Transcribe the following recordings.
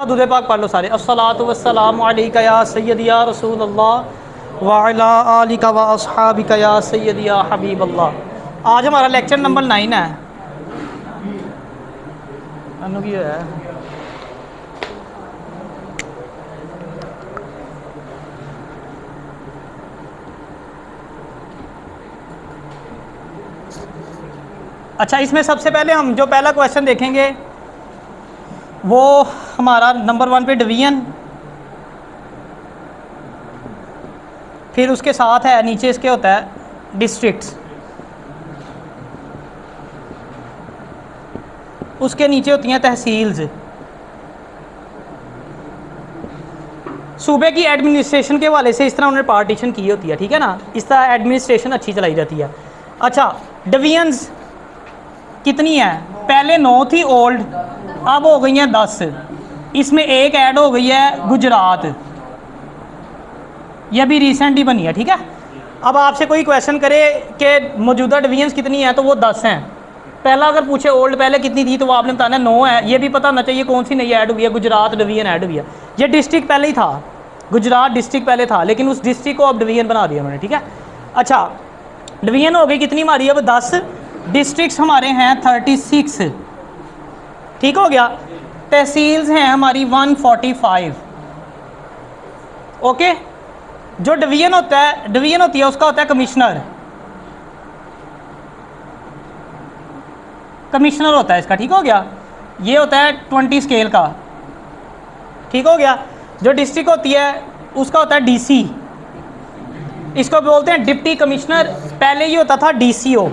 दुरूद पाक पढ़ लो सारे। अस्सलातु वस्सलामु अलैका या सय्यदी या रसूलल्लाह व अला आलिका व अस्हाबिका या सय्यदी या हबीबल्लाह। आज हमारा लेक्चर नंबर 9 है। अनु की है अच्छा, इसमें सबसे पहले हम जो पहला क्वेश्चन देखेंगे वो हमारा नंबर 1 पे डिवीजन, फिर उसके साथ है नीचे इसके होता है डिस्ट्रिक्ट्स, उसके नीचे होती हैं तहसील्स। सूबे की एडमिनिस्ट्रेशन के हवाले से इस तरह उन्होंने पार्टीशन की होती है, ठीक है ना। इस तरह एडमिनिस्ट्रेशन अच्छी चलाई जाती है। अच्छा, डिवीजन्स कितनी है? पहले 9 थी ओल्ड, अब हो गई हैं 10। इसमें एक ऐड हो गई है गुजरात, यह भी रिसेंटली बनी है, ठीक है। अब आपसे कोई क्वेश्चन करे कि मौजूदा डिवीजन्स कितनी है तो वो 10 हैं। पहला अगर पूछे ओल्ड पहले कितनी थी तो वो आपने बताना 9 है। ये भी पता होना चाहिए कौन सी नई ऐड हुई है, गुजरात डिवीजन ऐड हुई है। ये डिस्ट्रिक्ट पहले ही था, गुजरात डिस्ट्रिक्ट पहले था, लेकिन उस डिस्ट्रिक्ट को अब डिवीजन बना दिया उन्होंने, ठीक है। अच्छा, डिवीजन हो गई कितनी हमारी अब 10, डिस्ट्रिक्ट्स हमारे हैं 36, ठीक हो गया। तहसील्स हैं हमारी 145, ओके। जो डिवीजन होता है, डिवीजन होती है उसका होता है कमिश्नर, कमिश्नर होता है इसका, ठीक हो गया। ये होता है 20 स्केल का, ठीक हो गया। जो डिस्ट्रिक्ट होती है उसका होता है डीसी, इसको बोलते हैं डिप्टी कमिश्नर। पहले ये होता था डीसीओ,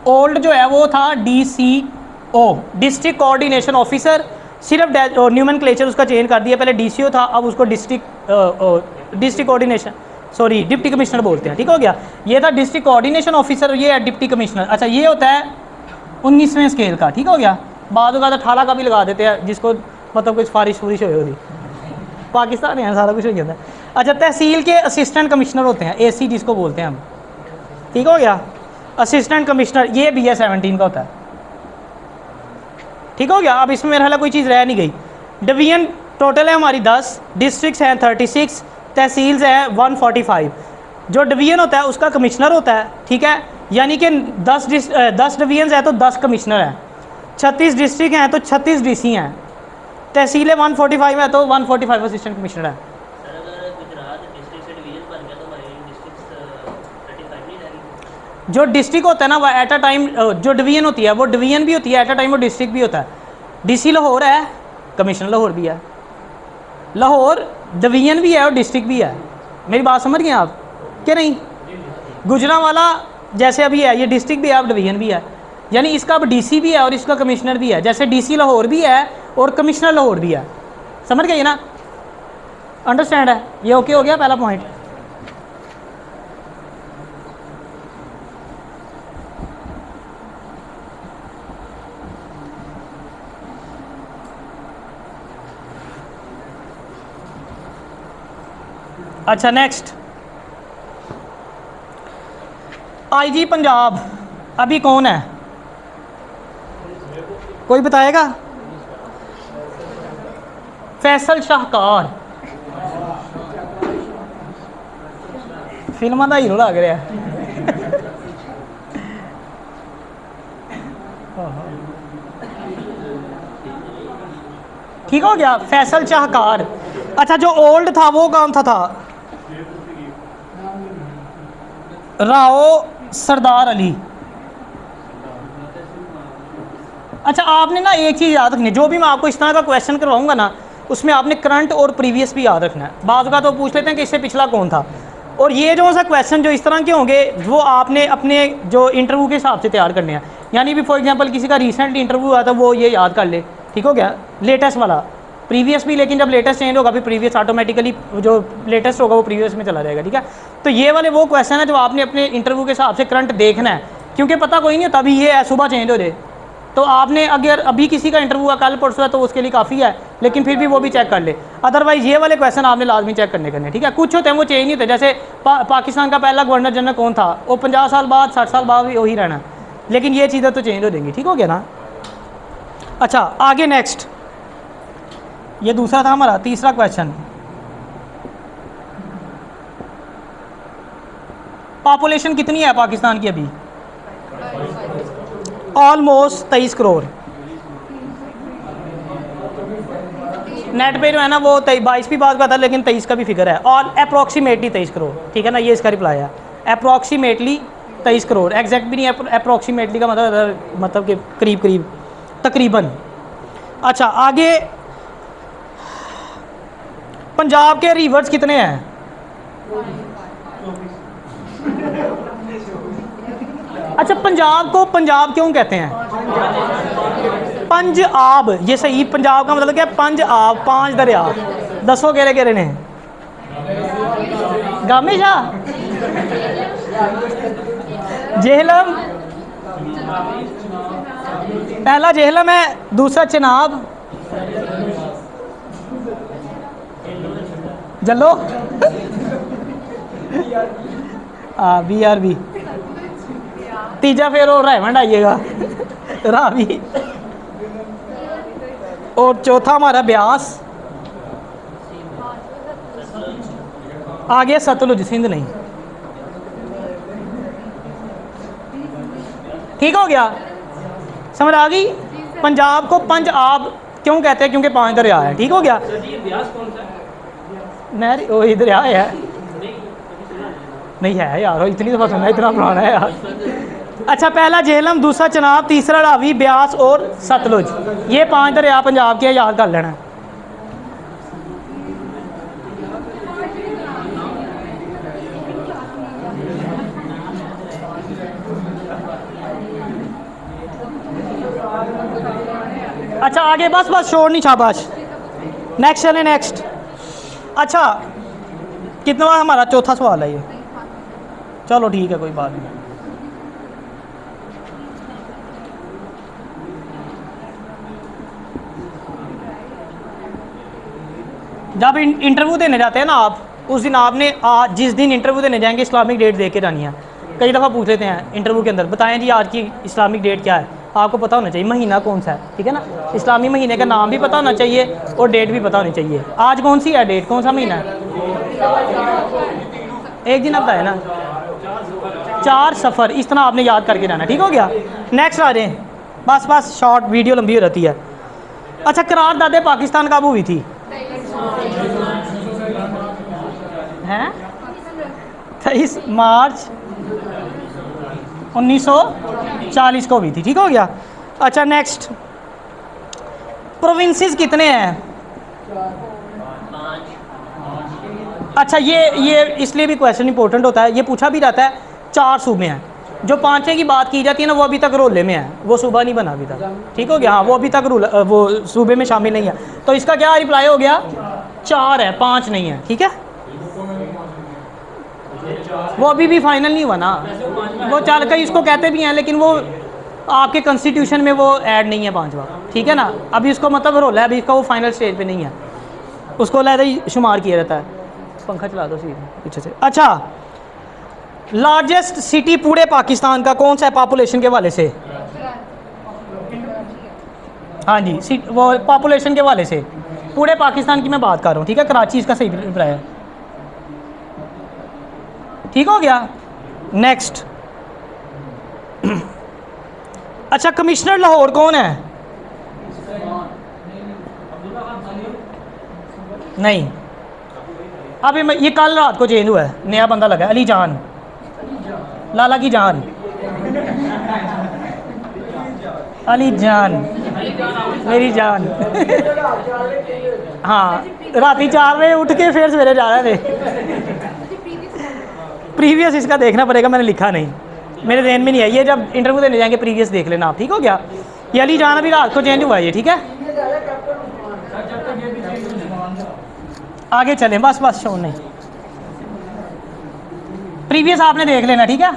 ओल्ड जो है वो था डीसीओ, डिस्ट्रिक्ट कोऑर्डिनेशन ऑफिसर। सिर्फ न्यूमेनक्लेचर उसका चेंज कर दिया, पहले डीसीओ था, अब उसको district coordination sorry deputy commissioner बोलते हैं, ठीक हो गया। ये था डिस्ट्रिक्ट कोऑर्डिनेशन ऑफिसर, ये है डिप्टी कमिश्नर। अच्छा, ये होता है 19वें स्केल का, ठीक हो गया। बाद में 18 का भी लगा देते हैं जिसको मतलब कुछ फारिश फुरिश हो होती, पाकिस्तान है सारा कुछ हो जाता है। अच्छा, तहसील के असिस्टेंट कमिश्नर होते हैं, एसी जिसको बोलते हैं हम, ठीक हो गया। असिस्टेंट कमिश्नर ये BA 17 का होता है, ठीक हो गया। अब इसमें मेरे ख्याल कोई चीज़ रह नहीं गई। डिवीजन टोटल है हमारी 10, डिस्ट्रिक्ट्स हैं 36, तहसील्स हैं 145। जो डिवीजन होता है उसका कमिश्नर होता है, ठीक है। यानी कि 10 डिवीजन है तो 10 कमिश्नर हैं, 36 डिस्ट्रिक्ट हैं तो 36 DC हैं, तहसीलें 145 है तो 145 असिस्टेंट कमिश्नर है। जो डिस्ट्रिक्ट होता है ना वो एट अ टाइम, जो डिवीजन होती है वो डिवीजन भी होती है एट अ टाइम, वो डिस्ट्रिक्ट भी होता है। DC लाहौर है, कमिश्नर लाहौर भी है, लाहौर डिवीजन भी है और डिस्ट्रिक्ट भी है। मेरी बात समझ गए आप कि नहीं? गुजरांवाला जैसे अभी है, ये डिस्ट्रिक्ट भी है अब डिवीजन भी है, यानी इसका अब DC भी है और इसका कमिश्नर भी है। जैसे DC लाहौर भी है और कमिश्नर लाहौर भी है, समझ गए ना? अंडरस्टैंड है? ये ओके हो गया पहला पॉइंट। अच्छा, नेक्स्ट IG पंजाब अभी कौन है, कोई बताएगा? फैसल शाहकार, फिल्म का हीरो लग रहा है। ठीक हो गया, फैसल शाहकार। अच्छा, जो ओल्ड था वो कौन था? राव सरदार अली। अच्छा, आपने ना एक चीज़ याद रखनी, जो भी मैं आपको इस तरह का क्वेश्चन करवाऊंगा ना उसमें आपने करंट और प्रीवियस भी याद रखना है। बाज़ का तो पूछ लेते हैं कि इससे पिछला कौन था, और ये जो सा क्वेश्चन जो इस तरह के होंगे वो आपने अपने जो इंटरव्यू के हिसाब से तैयार करने हैं। यानी भी फॉर एग्जांपल किसी का रिसेंटली इंटरव्यू आया था वो ये याद कर ले, ठीक हो गया। लेटेस्ट वाला प्रीवियस भी, लेकिन जब लेटेस्ट चेंज होगा फिर प्रीवियस ऑटोमेटिकली जो लेटेस्ट होगा वो प्रीवियस में चला जाएगा, ठीक है। तो ये वाले वो क्वेश्चन है जो आपने अपने इंटरव्यू के हिसाब से करंट देखना है, क्योंकि पता कोई नहीं होता अभी ये है सुबह चेंज हो जाए। तो आपने अगर अभी किसी का इंटरव्यू कल परसों है तो उसके लिए काफ़ी है, लेकिन फिर भी वो भी चेक कर ले। अदरवाइज ये वाले क्वेश्चन आपने लाजमी चेक करने, ठीक है। कुछ होते हैं वो चेंज नहीं होते, जैसे पाकिस्तान का पहला गवर्नर जनरल कौन था, वो 50 साल बाद 60 साल बाद भी वही रहना, लेकिन ये चीज़ें तो चेंज हो जाएंगी, ठीक हो गया ना। अच्छा, आगे नेक्स्ट ये दूसरा था हमारा। तीसरा क्वेश्चन, पॉपुलेशन कितनी है पाकिस्तान की अभी? ऑलमोस्ट 23 करोड़। नेट पे जो है ना वो 22 भी बात का था, लेकिन 23 का भी फिगर है, और अप्रॉक्सीमेटली 23 करोड़, ठीक है ना, ये इसका रिप्लाई है, अप्रॉक्सीमेटली 23 करोड़। एग्जैक्ट भी नहीं है, अप्रॉक्सीमेटली का मतलब कि करीब करीब, तकरीबन। अच्छा आगे, पंजाब के रिवर्स कितने हैं? अच्छा, पंजाब को पंजाब क्यों कहते हैं? पंज आब, ये सही, पंजाब का मतलब क्या है? पंज आब, 5 दरिया। दसो केरे केरे ने? गामे शाह, जेहलम, पहला जेहलम है, दूसरा चिनाब, जलो BRB, तीजा फिर और रायमंड आइएगा, रावी, और चौथा हमारा ब्यास, आ गया सतलुज, सिंध नहीं। ठीक हो गया, समझ आ गई? पंजाब को पंज आब क्यों कहते हैं? क्योंकि 5 दरिया है। ठीक हो गया? नहर वो इधर है, नहीं है यार, इतनी दफ़ा सुना, इतना पुराना है यार। अच्छा, पहला झेलम, दूसरा चनाब, तीसरा रावी, ब्यास और सतलुज, ये 5 दरिया पंजाब के, याद कर लेना। अच्छा आगे, बस बस शोर नहीं, शाबाश। नेक्स्ट चले, नेक्स्ट। अच्छा, कितना हमारा चौथा सवाल है ये? चलो ठीक है, कोई बात नहीं। जब इंटरव्यू देने जाते हैं ना आप, उस दिन आपने जिस दिन इंटरव्यू देने जाएंगे इस्लामिक डेट दे के जानी है। कई दफ़ा पूछ लेते हैं इंटरव्यू के अंदर, बताएं जी आज की इस्लामिक डेट क्या है? आपको पता होना चाहिए महीना कौन सा है, ठीक है ना, इस्लामी महीने का नाम भी पता होना चाहिए और डेट भी पता होनी चाहिए। आज कौन सी है डेट, कौन सा महीना है? एक दिन आप है ना, 4 सफ़र, इस तरह आपने याद करके जाना। ठीक हो गया? नेक्स्ट आ जाए, बस बस, शॉर्ट वीडियो लंबी हो रहती है। अच्छा, करारदादे पाकिस्तान कब हुई थी? हैं 23 मार्च 1940 को हुई थी। ठीक हो गया? अच्छा नेक्स्ट, प्रोविंसेस कितने हैं? अच्छा, ये इसलिए भी क्वेश्चन इंपॉर्टेंट होता है, ये पूछा भी जाता है। 4 सूबे हैं, जो 5वें की बात की जाती है ना, वो अभी तक रोले में है, वो सूबा नहीं बना अभी तक। ठीक हो गया? हाँ, वो अभी तक वो सूबे में शामिल नहीं है, तो इसका क्या रिप्लाई हो गया? 4 है, 5 नहीं है। ठीक है, वो अभी भी फाइनल नहीं हुआ ना, वो चल कर इसको कहते भी हैं, लेकिन वो आपके कॉन्स्टिट्यूशन में वो ऐड नहीं है 5वां। ठीक है ना, अभी इसको मतलब रोला है, अभी इसका वो फाइनल स्टेज पे नहीं है, उसको लहदा ही शुमार किया जाता है। पंखा चला दो सीधे पीछे से। अच्छा, लार्जेस्ट सिटी पूरे पाकिस्तान का कौन सा है पॉपुलेशन के हवाले से? हाँ जी, वो पॉपुलेशन के हवाले से पूरे पाकिस्तान की मैं बात कर रहा हूँ। ठीक है, कराची इसका सही रिप्लाई है। ठीक हो गया? नेक्स्ट। अच्छा, कमिश्नर लाहौर कौन है? नहीं, अभी ये कल रात को चेंज हुआ है, नया बंदा लगा है, अली जान, लाला की जान, अली जान, मेरी जान। हाँ, राती 4 बजे उठ के फिर सवेरे जा रहे थे। प्रीवियस इसका देखना पड़ेगा, मैंने लिखा नहीं, मेरे ध्यान में नहीं है। ये जब इंटरव्यू देने जाएंगे प्रीवियस देख लेना आप। ठीक हो गया? ये अली जान अभी रात को चेंज हुआ है ये। ठीक है, आगे चलें, बस बस, शो नहीं, प्रीवियस आपने देख लेना। ठीक है,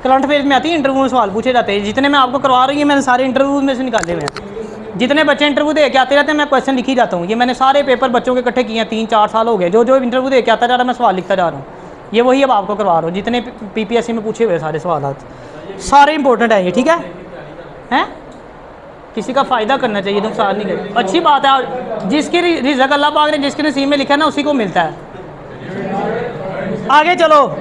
करंट अफेयर्स में आती है, इंटरव्यू में सवाल पूछे जाते हैं। जितने मैं आपको करवा रही हूँ, मैंने सारे इंटरव्यू में से निकाले हुए हैं। जितने बच्चे इंटरव्यू दे के आते रहते हैं, मैं क्वेश्चन लिख ही जाता हूँ। ये मैंने सारे पेपर बच्चों के इकट्ठे किए हैं, 3-4 साल हो गए, जो इंटरव्यू दे के आता जा रहा है, मैं सवाल लिखता जा रहा हूँ। ये वही अब आपको करवा रहा हूँ, जितने PPSC में पूछे हुए सारे सवाल, सारे इंपॉर्टेंट है ये। ठीक है, हैं किसी का फ़ायदा करना चाहिए, नुकसान नहीं करना। अच्छी बात है, और जिसकी रिज़्क़ अल्लाह पाक ने जिसके नसीब में लिखा है ना उसी को मिलता है। आगे चलो,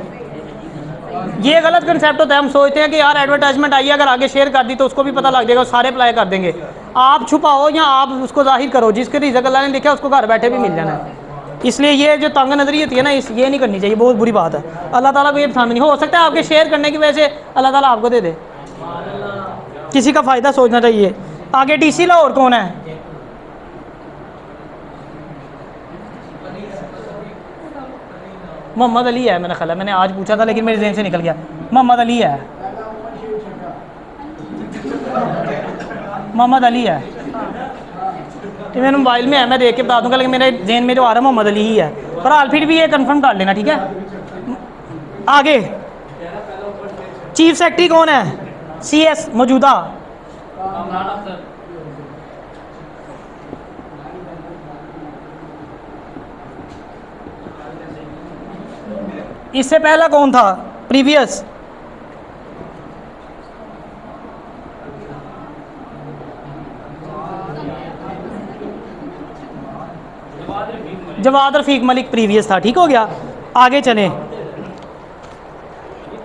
ये गलत कंसेप्ट होता है। हम सोचते हैं कि यार एडवर्टाइजमेंट आई है, अगर आगे शेयर कर दी तो उसको भी पता लग जाएगा, सारे अप्लाई कर देंगे। आप छुपाओ या आप उसको जाहिर करो, जिसके रिज़्क़ अल्लाह ने लिखा है उसको घर बैठे भी मिल जाना है। इसलिए ये जो तंग नजरी होती है ना, ये नहीं करनी चाहिए, बहुत बुरी बात है। अल्लाह ताला को ये पसंद नहीं। हो सकता है आपके शेयर करने की वजह से अल्लाह ताला आपको दे दे, किसी का फ़ायदा सोचना चाहिए। आगे DC लाहौर कौन है? मोहम्मद अली है मेरा ख्याल है, मैंने आज पूछा था लेकिन मेरे ज़हन से निकल गया। मोहम्मद अली है, मोहम्मद अली है। ये मेरे मोबाइल में है, मैं देख के बता दूंगा, लेकिन मेरे जहन में जो आ रहा है मोहम्मद अली ही है। पर हाल फिर भी ये कंफर्म कर लेना, ठीक है। आगे चीफ सेक्रेटरी कौन है? CS मौजूदा। इससे पहला कौन था प्रीवियस? जवाद रफीक मलिक प्रीवियस था, ठीक हो गया। आगे चलें,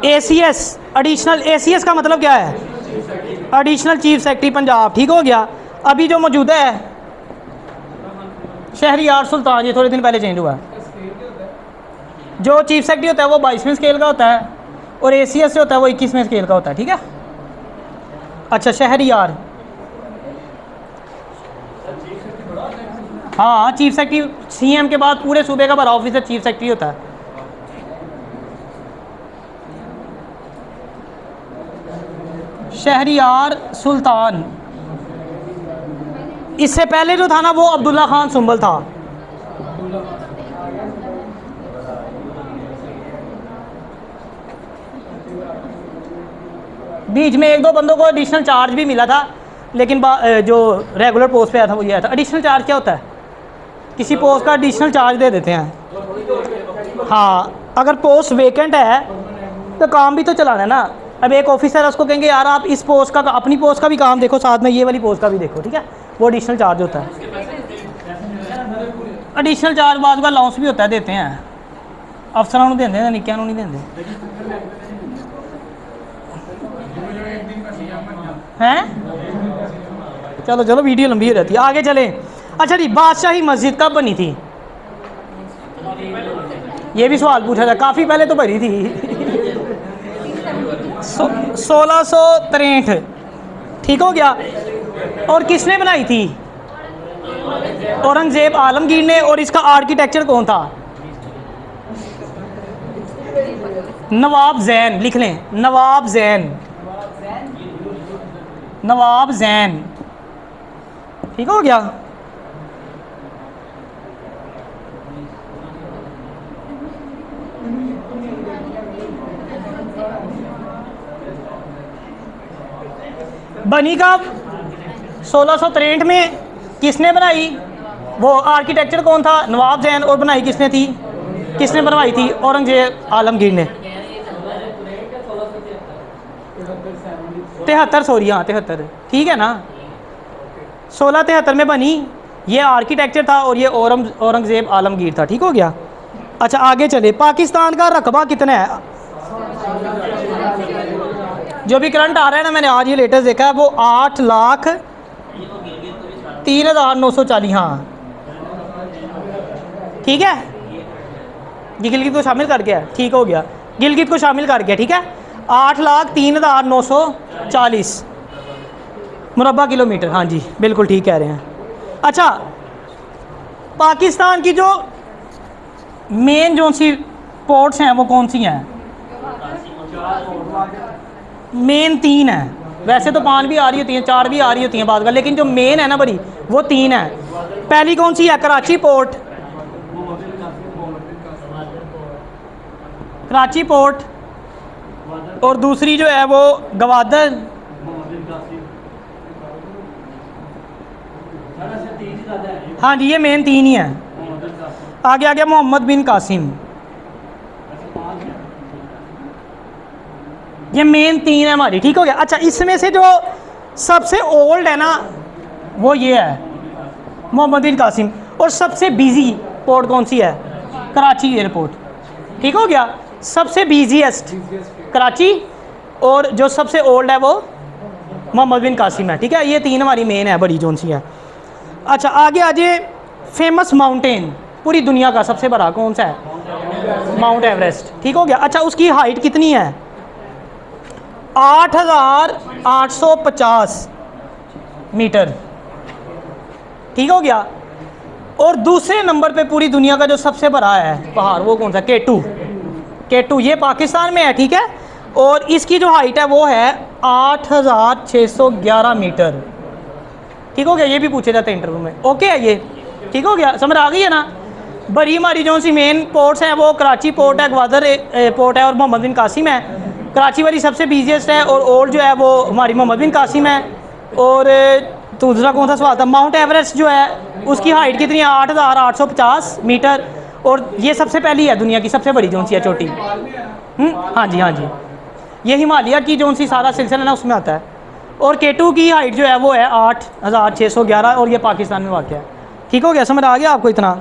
ACS एडिशनल, ACS का मतलब क्या है? एडिशनल चीफ सेक्रेटरी पंजाब, ठीक हो गया। अभी जो मौजूदा है शहरियार सुल्तान, ये थोड़े दिन पहले चेंज हुआ है। जो चीफ सेक्रेटरी होता है वो 22वें स्केल का होता है, और ACS जो होता है वो 21वें स्केल का होता है, ठीक है। अच्छा, शहरियार, हाँ, चीफ सेक्रेटरी CM के बाद पूरे सूबे का बड़ा ऑफिसर चीफ सेक्रेटरी होता है। शहरियार सुल्तान। इससे पहले जो था ना वो अब्दुल्ला खान सुंबल था। बीच में एक दो बंदों को एडिशनल चार्ज भी मिला था, लेकिन जो रेगुलर पोस्ट पे आया था वो ये आया था। एडिशनल चार्ज क्या होता है? किसी पोस्ट का एडिशनल चार्ज दे देते हैं। हाँ, अगर पोस्ट वेकेंट है तो काम भी तो चलाना है ना। अब एक ऑफिसर है, उसको कहेंगे यार आप इस पोस्ट का, अपनी पोस्ट का भी काम देखो, साथ में ये वाली पोस्ट का भी देखो, ठीक है। वो एडिशनल चार्ज होता है। एडिशनल चार्ज बाद का लॉन्स भी होता है, देते हैं अफसरों को, देंगे निक्कियां नहीं देंगे हैं। चलो चलो, वीडियो लंबी हो जाती है, आगे चले। अच्छा जी, बादशाही मस्जिद कब बनी थी? ये भी सवाल पूछा था, काफ़ी पहले तो बनी थी 1663, ठीक हो गया। और किसने बनाई थी? औरंगजेब आलमगीर ने। और इसका आर्किटेक्चर कौन था? नवाब जैन, लिख लें, नवाब जैन, नवाब जैन, ठीक हो गया। बनी कब? 1663 में। किसने बनाई? वो आर्किटेक्चर कौन था? नवाब जैन। और बनाई किसने थी? किसने बनवाई थी? औरंगजेब आलमगीर ने। 73, सॉरी, हाँ 73, ठीक है ना। 1673 में बनी, ये आर्किटेक्चर था और ये औरंगजेब आलमगीर था, ठीक हो गया। अच्छा, आगे चले। पाकिस्तान का रकबा कितना है? जो भी करंट आ रहा है ना, मैंने आज ये लेटेस्ट देखा है, वो 8,03,940, हाँ ठीक है। गिलगित को शामिल कर गया, ठीक हो गया, गिलगित को शामिल कर गया, ठीक है। 8,03,940 मुरब्बा किलोमीटर, हाँ जी बिल्कुल ठीक कह रहे हैं। अच्छा, पाकिस्तान की जो मेन जो सी पोर्ट्स हैं वो कौन सी हैं? मेन 3 है, वैसे तो 5 भी आ रही होती हैं, 4 भी आ रही होती हैं बाद का, लेकिन जो मेन है ना बड़ी, वो 3 है। पहली कौन सी है? कराची पोर्ट, कराची पोर्ट, और दूसरी जो है वो गवादर, हाँ जी ये मेन 3 ही है। आगे आ गया मोहम्मद बिन कासिम, ये मेन 3 है हमारी, ठीक हो गया। अच्छा, इसमें से जो सबसे ओल्ड है ना वो ये है मोहम्मद बिन कासिम, और सबसे बिजी पोर्ट कौन सी है? कराची एयरपोर्ट। ठीक हो गया, सबसे बिजीएस्ट कराची, और जो सबसे ओल्ड है वो मोहम्मद बिन कासिम है। ठीक है, ये तीन हमारी मेन है बड़ी जोन सी है। अच्छा आगे आ जाए, फेमस माउंटेन पूरी दुनिया का सबसे बड़ा कौन सा है? Mount Everest. ठीक हो गया। अच्छा उसकी हाइट कितनी है? 8,850 मीटर। ठीक हो गया। और दूसरे नंबर पे पूरी दुनिया का जो सबसे बड़ा है पहाड़ वो कौन सा? केटू। केटू ये पाकिस्तान में है। ठीक है, और इसकी जो हाइट है वो है 8,611 मीटर। ठीक हो गया, ये भी पूछे जाते हैं इंटरव्यू में। ओके है ये? ठीक हो गया, समझ आ गई है ना? बड़ी हमारी जो सी मेन पोर्ट्स हैं वो कराची पोर्ट है, ग्वादर पोर्ट है और मोहम्मद बिन कासिम है। कराची वाली सबसे बिजीएस्ट है, और ओल्ड जो है वो हमारी मोहम्मद बिन कासिम है। और दूसरा कौन सा सवाल था? माउंट एवरेस्ट जो है उसकी हाइट कितनी है? 8,850 मीटर, और ये सबसे पहली है दुनिया की सबसे बड़ी जोन सी है चोटी। हाँ जी, हाँ जी, ये हिमालय की जोन सी सारा सिलसिला ना उसमें आता है। और केटू की हाइट जो है वो है 8,611, और ये पाकिस्तान में वाक़ है। ठीक हो गया, समझ आ गया आपको इतना?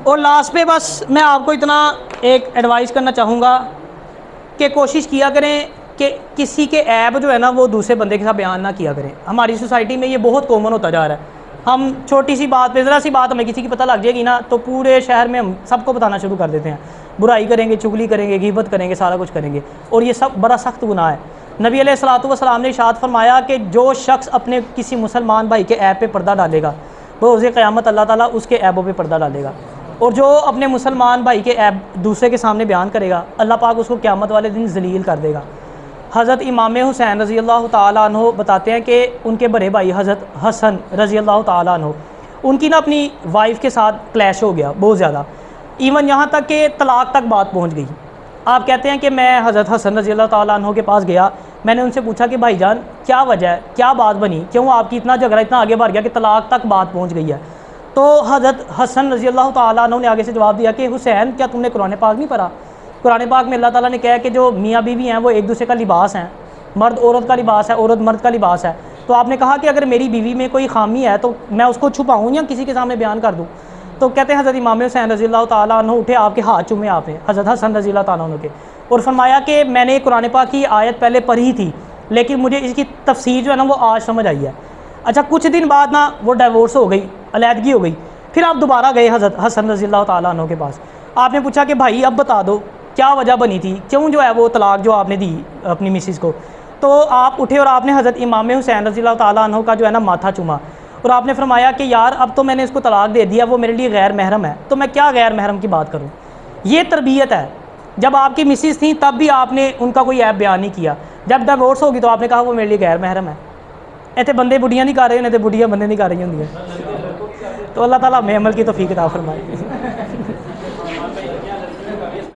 और लास्ट पे बस मैं आपको इतना एक एडवाइस करना चाहूँगा कि कोशिश किया करें कि किसी के ऐब जो है ना वो दूसरे बंदे के साथ बयान ना किया करें। हमारी सोसाइटी में ये बहुत कॉमन होता जा रहा है। हम छोटी सी बात पे, ज़रा सी बात हमें किसी की पता लग जाएगी ना तो पूरे शहर में हम सबको बताना शुरू कर देते हैं, बुराई करेंगे, चुगली करेंगे, गीबत करेंगे, सारा कुछ करेंगे, और ये सब बड़ा सख्त गुनाह है। नबी अलैहिस्सलातु वस्सलाम ने इरशाद फरमाया कि जो शख्स अपने किसी मुसलमान भाई के ऐब पे पर्दा डालेगा वो रोज़े क़यामत अल्लाह ताला उसके ऐबों पे पर्दा डालेगा, और जो अपने मुसलमान भाई के ऐब दूसरे के सामने बयान करेगा अल्लाह पाक उसको क़यामत वाले दिन जलील कर देगा। हज़रत इमाम हुसैन रज़ी अल्लाह ताला अन्हो बताते हैं कि उनके बड़े भाई हज़रत हसन रज़ी अल्लाह ताला अन्हो, उनकी ना अपनी वाइफ के साथ क्लैश हो गया बहुत ज़्यादा, इवन यहाँ तक कि तलाक़ तक बात पहुँच गई। आप कहते हैं कि मैं हज़रत हसन रज़ी अल्लाह ताला अन्हो के पास गया, मैंने उनसे पूछा कि भाईजान क्या वजह है, क्या बात बनी, क्यों आपकी इतना झगड़ा इतना आगे बढ़ गया कि तलाक़ तक बात पहुँच गई है? तो हज़रत हसन रज़ी अल्लाह ताला अन्हो ने आगे से जवाब दिया कि हुसैन क्या तुमने कुरान पाक नहीं पढ़ा? कुरान पाक में अल्लाह ताला ने कहा कि जो मियाँ बीवी हैं वो एक दूसरे का लिबास हैं, मर्द औरत का लिबास है, औरत मर्द का लिबास है। तो आपने कहा कि अगर मेरी बीवी में कोई खामी है तो मैं उसको छुपाऊँ या किसी के सामने बयान कर दूँ? तो कहते हैं हज़रत इमाम हुसैन रज़ी अल्लाह ताला अन्हु उठे, आपके हाथ चूमे आपने हज़रत हसन रज़ी अल्लाह ताला अन्हु के, और फरमाया कि मैंने कुरान पाक की आयत पहले पढ़ी थी लेकिन मुझे इसकी तफसीर जो है ना वो आज समझ आई है। अच्छा कुछ दिन बाद ना वो डाइवोर्स हो गई, अलहदगी हो गई। फिर आप दोबारा गए हज़रत हसन रज़ी अल्लाह ताला अन्हु के पास, आपने पूछा कि भाई अब बता दो क्या वजह बनी थी, क्यों जो है वो तलाक़ जो आपने दी अपनी मिसिस को? तो आप उठे और आपने हज़रत इमाम हुसैन रज़ी अल्लाह ताला अन्हु का जो है ना माथा चूमा, और आपने फरमाया कि यार अब तो मैंने इसको तलाक़ दे दिया, वो मेरे लिए गैर महरम है, तो मैं क्या गैर महरम की बात करूँ? ये तरबियत है। जब आपकी मिसिस थी तब भी आपने उनका कोई ऐप बयान नहीं किया, जब डिवोर्स होगी तो आपने कहा वो मेरे लिए गैर महरम है। इतने बंदे बुढ़ियाँ नहीं कर रहे, नहीं तो बुढ़ियाँ बंदे नहीं कर रही होंगी। तो अल्लाह ताला हमें अमल की तौफीक अता फरमाए।